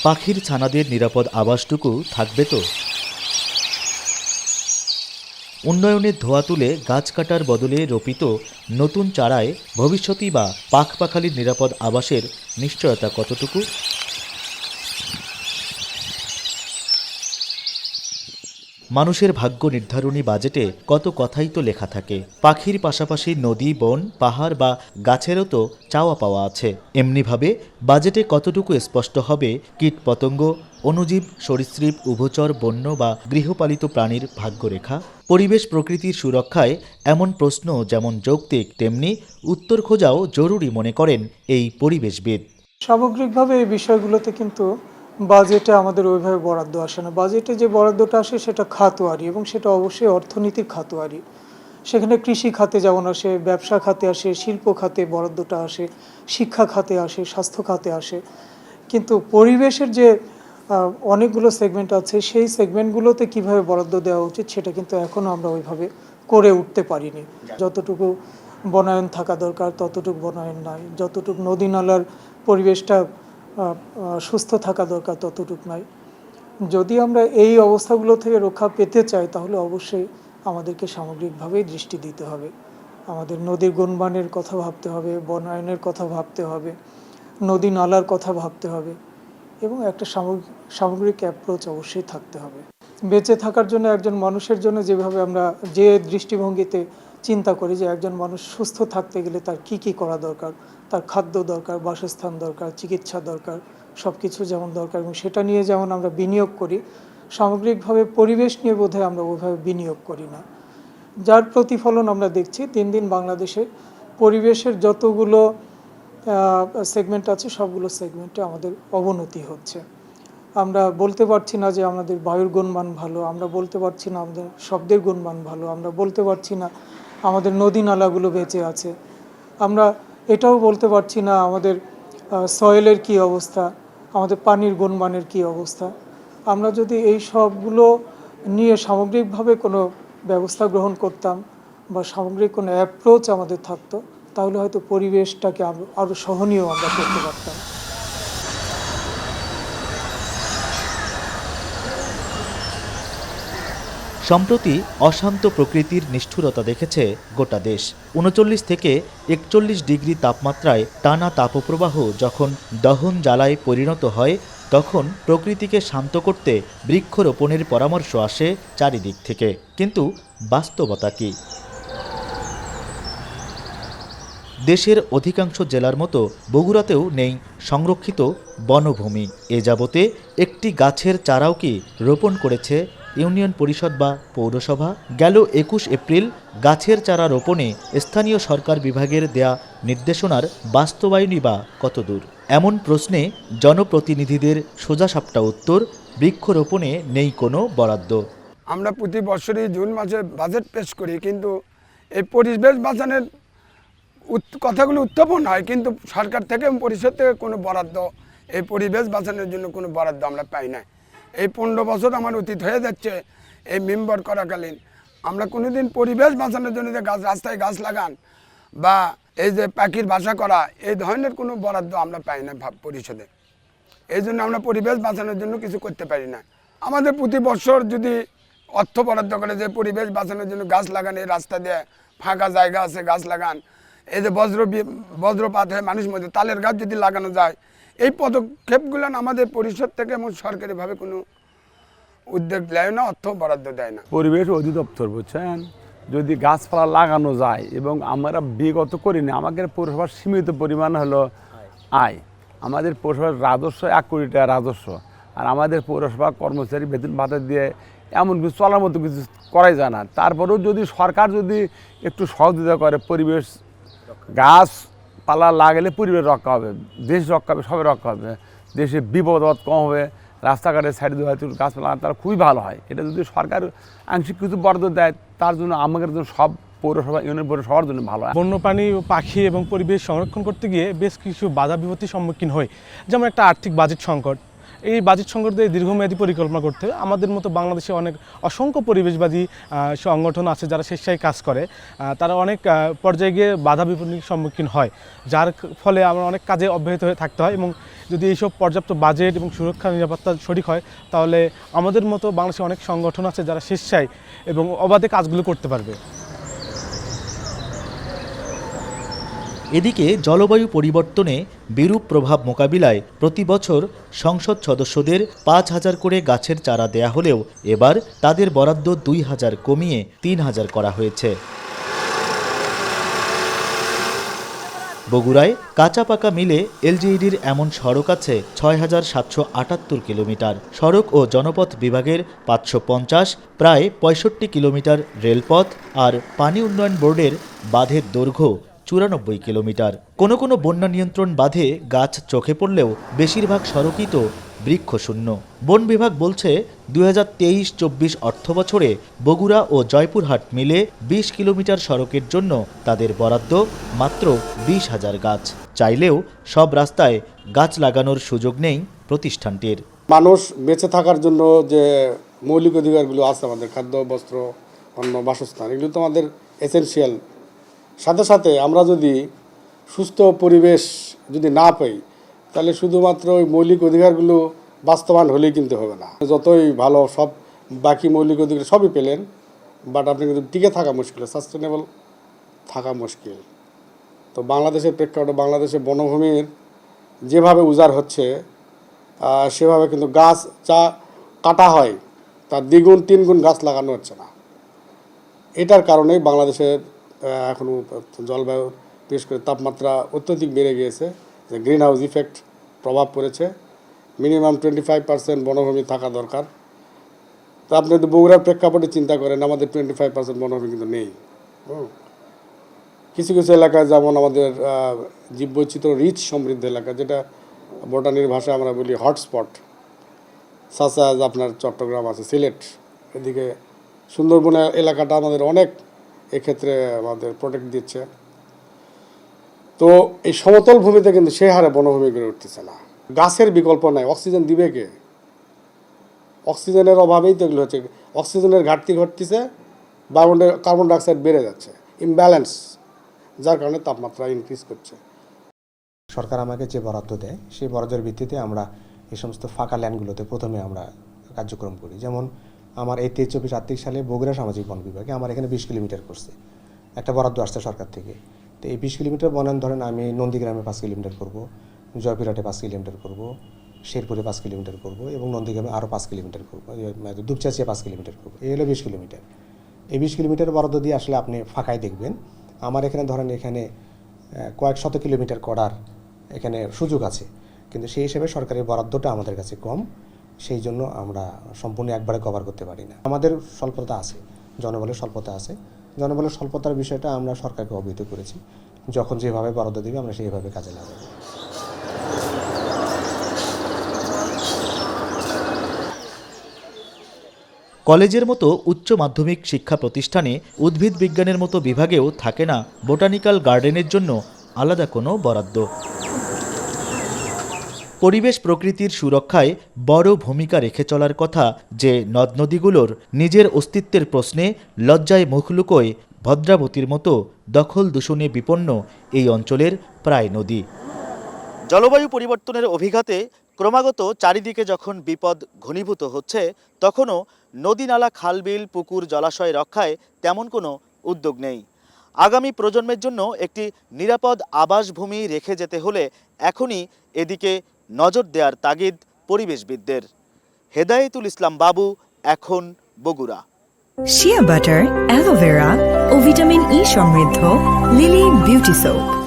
পাখির ছানাদের নিরাপদ আবাসটুকু থাকবে তো? উন্নয়নের ধোঁয়া তুলে গাছ কাটার বদলে রোপিত নতুন চারায় ভবিষ্যতেই বা পাখপাখালির নিরাপদ আবাসের নিশ্চয়তা কতটুকু? মানুষের ভাগ্য নির্ধারণী বাজেটে কত কথাই তো লেখা থাকে। পাখির পাশাপাশি নদী, বন, পাহাড় বা গাছেরও তো চাওয়া পাওয়া আছে। এমনিভাবে বাজেটে কতটুকু স্পষ্ট হবে কীটপতঙ্গ, অণুজীব, সরীসৃপ, উভচর, বন্য বা গৃহপালিত প্রাণীর ভাগ্যরেখা? পরিবেশ প্রকৃতির সুরক্ষায় এমন প্রশ্ন যেমন যৌক্তিক, তেমনি উত্তর খোঁজাও জরুরি মনে করেন এই পরিবেশবিদ। সামগ্রিকভাবে এই বিষয়গুলোতে কিন্তু বাজেটে আমাদের ওইভাবে বরাদ্দ আসে না। বাজেটে যে বরাদ্দটা আসে সেটা খাতোয়ারি, এবং সেটা অবশ্যই অর্থনীতির খাতোয়ারি। সেখানে কৃষি খাতে যেমন আসে, ব্যবসা খাতে আসে, শিল্প খাতে বরাদ্দটা আসে, শিক্ষা খাতে আসে, স্বাস্থ্য খাতে আসে। কিন্তু পরিবেশের যে অনেকগুলো সেগমেন্ট আছে, সেই সেগমেন্টগুলোতে কিভাবে বরাদ্দ দেওয়া উচিত সেটা কিন্তু এখনও আমরা ওইভাবে করে উঠতে পারিনি। যতটুকু বনায়ন থাকা দরকার ততটুকু বনায়ন নাই, যতটুকু নদী নালার পরিবেশটা সুস্থ থাকা দরকার ততটুকু নাই। যদি আমরা এই অবস্থাগুলো থেকে রক্ষা পেতে চাই তাহলে অবশ্যই আমাদেরকে সামগ্রিকভাবেই দৃষ্টি দিতে হবে। আমাদের নদীর গুণমানের কথা ভাবতে হবে, বনায়নের কথা ভাবতে হবে, নদী নালার কথা ভাবতে হবে, এবং একটা সামগ্রিক অ্যাপ্রোচ অবশ্যই থাকতে হবে। বেঁচে থাকার জন্য একজন মানুষের জন্য যেভাবে আমরা যে দৃষ্টিভঙ্গিতে চিন্তা করি যে একজন মানুষ সুস্থ থাকতে গেলে তার কি কি করা দরকার, তার খাদ্য দরকার, বাসস্থান দরকার, চিকিৎসা দরকার, সব কিছু যেমন দরকার, এবং সেটা নিয়ে যেমন আমরা বিনিয়োগ করি, সামগ্রিকভাবে পরিবেশ নিয়ে বোধহয় আমরা ওইভাবে বিনিয়োগ করি না। যার প্রতিফলন আমরা দেখছি দিন দিন বাংলাদেশে পরিবেশের যতগুলো সেগমেন্ট আছে সবগুলো সেগমেন্টে আমাদের অবনতি হচ্ছে। আমরা বলতে পারছি না যে আমাদের বায়ুর গুণমান ভালো, আমরা বলতে পারছি না আমাদের শব্দের গুণমান ভালো, আমরা বলতে পারছি না আমাদের নদী নালাগুলো বেঁচে আছে, আমরা এটাও বলতে পারছি না আমাদের সয়েলের কি অবস্থা, আমাদের পানির গুণমানের কি অবস্থা। আমরা যদি এই সবগুলো নিয়ে সামগ্রিকভাবে কোনো ব্যবস্থা গ্রহণ করতাম বা সামগ্রিক কোনো অ্যাপ্রোচ আমাদের থাকতো, তাহলে হয়তো পরিবেশটাকে আরও সহনীয় আমরা করতে পারতাম। সম্প্রতি অশান্ত প্রকৃতির নিষ্ঠুরতা দেখেছে গোটা দেশ। ৩৯ থেকে ৪১ ডিগ্রি তাপমাত্রায় টানা তাপপ্রবাহ যখন দহন জ্বালায় পরিণত হয়, তখন প্রকৃতিকে শান্ত করতে বৃক্ষরোপণের পরামর্শ আসে চারিদিক থেকে। কিন্তু বাস্তবতা কী? দেশের অধিকাংশ জেলার মতো বগুড়াতেও নেই সংরক্ষিত বনভূমি। এ যাবতে একটি গাছের চারাও কি রোপণ করেছে ইউনিয়ন পরিষদ বা পৌরসভা? গেল ২১ এপ্রিল গাছের চারা রোপণে স্থানীয় সরকার বিভাগের দেয়া নির্দেশনার বাস্তবায়নই বা কতদূর? এমন প্রশ্নে জনপ্রতিনিধিদের সোজাসাপটা উত্তর, বৃক্ষরোপণে নেই কোনো বরাদ্দ। আমরা প্রতি বছরই জুন মাসে বাজেট পেশ করি, কিন্তু এই পরিবেশ বাঁচানোর কথাগুলো উত্থাপন হয়, কিন্তু সরকার থেকে পরিষদ থেকে কোনো বরাদ্দ এই পরিবেশ বাঁচানোর জন্য কোনো বরাদ্দ আমরা পাই না। এই ১৫ বছর আমার অতীত হয়ে যাচ্ছে এই মেম্বার করাকালীন আমরা কোনোদিন পরিবেশ বাঁচানোর জন্য যে গাছ, রাস্তায় গাছ লাগান বা এই যে পাখির বাসা করা, এই ধরনের কোনো বরাদ্দ আমরা পাই না পরিষদে। এই জন্য আমরা পরিবেশ বাঁচানোর জন্য কিছু করতে পারি না। আমাদের প্রতি বছর যদি অর্থ বরাদ্দ করে যে পরিবেশ বাঁচানোর জন্য গাছ লাগান, এই রাস্তা দিয়ে ফাঁকা জায়গা আছে গাছ লাগান, এই যে বজ্রপাত হয় মানুষ মধ্যে তালের গাছ যদি লাগানো যায়, এই পদক্ষেপগুলো আমাদের পরিষদ থেকে এবং সরকারিভাবে কোনো উদ্যোগ নেয় না, অর্থ বরাদ্দ দেয় না। পরিবেশ অধিদপ্তর বুঝছেন, যদি গাছপালা লাগানো যায়, এবং আমরা বিগত করিনি, আমাদের পৌরসভার সীমিত পরিমাণ হলো আয়, আমাদের পৌরসভার রাজস্ব ১ কোটি টাকা রাজস্ব, আর আমাদের পৌরসভা কর্মচারী বেতন ভাতা দিয়ে এমন কিছু চলার মতো কিছু করাই যায় না। তারপরেও যদি সরকার যদি একটু সহযোগিতা করে, পরিবেশ গাছপালা লাগালে পরিবেশ রক্ষা হবে, দেশ রক্ষা হবে, সবাই রক্ষা হবে, দেশে বিপদ কম হবে, রাস্তাঘাটে সাইড দিয়ে হয়তো গাছপালা লাগান, তারা খুবই ভালো হয়। এটা যদি সরকার আংশিক কিছু বরাদ্দ দেয়, তার জন্য আমাদের জন্য সব পৌরসভা ইউনিয়ন পৌরসভার জন্য ভালো হয়। বন্যপ্রাণী ও পাখি এবং পরিবেশ সংরক্ষণ করতে গিয়ে বেশ কিছু বাধা বিপত্তির সম্মুখীন হয়, যেমন একটা আর্থিক বাজেট সংকট, এই বাজেট সংক্রান্ত দীর্ঘমেয়াদী পরিকল্পনা করতে হবে। আমাদের মতো বাংলাদেশে অনেক অসংখ্য পরিবেশবাদী সংগঠন আছে যারা স্বেচ্ছায় কাজ করে, তারা অনেক পর্যায়ে গিয়ে বাধা বিপত্তির সম্মুখীন হয়, যার ফলে আমরা অনেক কাজে অব্যাহত হয়ে থাকতে হয়। এবং যদি এইসব পর্যাপ্ত বাজেট এবং সুরক্ষা নিরাপত্তা সঠিক হয়, তাহলে আমাদের মতো বাংলাদেশে অনেক সংগঠন আছে যারা স্বেচ্ছায় এবং অবাধে কাজগুলো করতে পারবে। এদিকে জলবায়ু পরিবর্তনে বিরূপ প্রভাব মোকাবিলায় প্রতি বছর সংসদ সদস্যদের 5,000 করে গাছের চারা দেয়া হলেও এবার তাদের বরাদ্দ 2,000 কমিয়ে 3,000 করা হয়েছে। বগুড়ায় কাঁচা পাকা মিলে এলজিইডির এমন সড়ক আছে 6,778 কিলোমিটার, সড়ক ও জনপথ বিভাগের 550, প্রায় 65 কিলোমিটার রেলপথ আর পানি উন্নয়ন বোর্ডের বাঁধের দৈর্ঘ্য 94 কিলোমিটার। কোনো কোনো বন্যা নিয়ন্ত্রণ বাঁধে গাছ চোখে পড়লেও বেশিরভাগ সড়কই তো বৃক্ষশূন্য। বন বিভাগ বলছে 2023-24 অর্থবছরে বগুড়া ও জয়পুরহাট মিলে 20 কিলোমিটার সড়কের জন্য তাদের বরাদ্দ মাত্র 20,000 গাছ। চাইলেও সব রাস্তায় গাছ লাগানোর সুযোগ নেই প্রতিষ্ঠানটির। মানুষ বেঁচে থাকার জন্য যে মৌলিক অধিকারগুলো আছে, আমাদের খাদ্য, বস্ত্র, অন্ন, বাসস্থান, এগুলো তো আমাদের এসেনশিয়াল। সাথে সাথে আমরা যদি সুস্থ পরিবেশ যদি না পাই, তাহলে শুধুমাত্র ওই মৌলিক অধিকারগুলো বাস্তবায়ন হলেই কিন্তু হবে না। যতই ভালো সব বাকি মৌলিক অধিকার সবই পেলেন, বাট আপনি কিন্তু টিকে থাকা মুশকিল, সাস্টেনেবল থাকা মুশকিল। তো বাংলাদেশের প্রেক্ষাপটে বাংলাদেশে বনভূমির যেভাবে উজাড় হচ্ছে, সেভাবে কিন্তু গাছ কাটা হয়, তার দ্বিগুণ 3 গুণ গাছ লাগানো হচ্ছে না। এটার কারণেই বাংলাদেশের এখনও জলবায়ু, বিশেষ করে তাপমাত্রা অত্যধিক বেড়ে গিয়েছে, যে গ্রিন হাউস ইফেক্ট প্রভাব পড়েছে। মিনিমাম 25% বনভূমি থাকা দরকার। তো আপনি যদি বগুড়ার প্রেক্ষাপটে চিন্তা করেন, আমাদের 25% বনভূমি কিন্তু নেই। কিছু কিছু এলাকায় যেমন আমাদের জীববৈচিত্র্য রিচ সমৃদ্ধ এলাকা, যেটা বোটানির ভাষায় আমরা বলি হটস্পট, সাসাজ আপনার চট্টগ্রাম আছে, সিলেট, এদিকে সুন্দরবন এলাকাটা আমাদের অনেক এক্ষেত্রে আমাদের প্রোটেক্ট দিচ্ছে। তো এই সমতল ভূমিতে কিন্তু সে হারে বনভূমি গড়ে উঠতেছে না। গাছের বিকল্প নাই, অক্সিজেন দিবে কে? অক্সিজেনের অভাবেই তো এগুলো হচ্ছে। অক্সিজেনের ঘাটতি ঘটতেছে, কার্বন ডাইঅক্সাইড বেড়ে যাচ্ছে, ইমব্যালেন্স, যার কারণে তাপমাত্রা ইনক্রিজ করছে। সরকার আমাকে যে বরাদ্দ দেয়, সেই বরাদ্দের ভিত্তিতে আমরা এই সমস্ত ফাঁকা ল্যান্ডগুলোতে প্রথমে আমরা কার্যক্রম করি। যেমন আমার এই 23-24 আর্থিক সালে বগুড়া সামাজিক বন বিভাগে আমার এখানে 20 কিলোমিটার করছে একটা বরাদ্দ আসছে সরকার থেকে। তো এই 20 কিলোমিটার বনায়ন ধরেন আমি নন্দীগ্রামে 5 কিলোমিটার করব, জয়পুরহাটে 5 কিলোমিটার করব, শেরপুরে 5 কিলোমিটার করব এবং নন্দীগ্রামে আরও 5 কিলোমিটার করব, দুপচাচিয়া 5 কিলোমিটার করব। এই হলো 20 কিলোমিটার। এই 20 কিলোমিটার বরাদ্দ দিয়ে আসলে আপনি ফাঁকায় দেখবেন আমার এখানে ধরেন এখানে কয়েক শত কিলোমিটার করার এখানে সুযোগ আছে, কিন্তু সেই হিসেবে সরকারি বরাদ্দটা আমাদের কাছে কম, সেই জন্য আমরা সম্পূর্ণ একবারে কভার করতে পারি না। আমাদের স্বল্পতা আছে, জনবলের স্বল্পতা আছে। জনবলের স্বল্পতার বিষয়টা আমরা সরকারকে অবহিত করেছি, যখন যেভাবে বরাদ্দ দেবে আমরা সেইভাবে কাজে লাগাবো। কলেজের মতো উচ্চ মাধ্যমিক শিক্ষা প্রতিষ্ঠানে উদ্ভিদ বিজ্ঞানের মতো বিভাগেও থাকে না বোটানিক্যাল গার্ডেনের জন্য আলাদা কোনো বরাদ্দ। পরিবেশ প্রকৃতির সুরক্ষায় বড় ভূমিকা রেখে চলার কথা যে নদ নদীগুলোর নিজের অস্তিত্বের প্রশ্নে লজ্জায় মুখ লুকোয় ভদ্রাবতীর মতো দখল দূষণে বিপন্ন এই অঞ্চলের প্রায় নদী। জলবায়ু পরিবর্তনের অভিঘাতে ক্রমাগত চারিদিকে যখন বিপদ ঘনীভূত হচ্ছে, তখনও নদী নালা, খালবিল, পুকুর, জলাশয় রক্ষায় তেমন কোনো উদ্যোগ নেই। আগামী প্রজন্মের জন্য একটি নিরাপদ আবাসভূমি রেখে যেতে হলে এখনই এদিকে নজর দেওয়ার তাগিদ পরিবেশবিদদের। হেদায়েতুল ইসলাম বাবু, এখন বগুড়া। শিয়া বাটার, অ্যালোভেরা ও ভিটামিন ই সমৃদ্ধ লিলি বিউটি সোপ।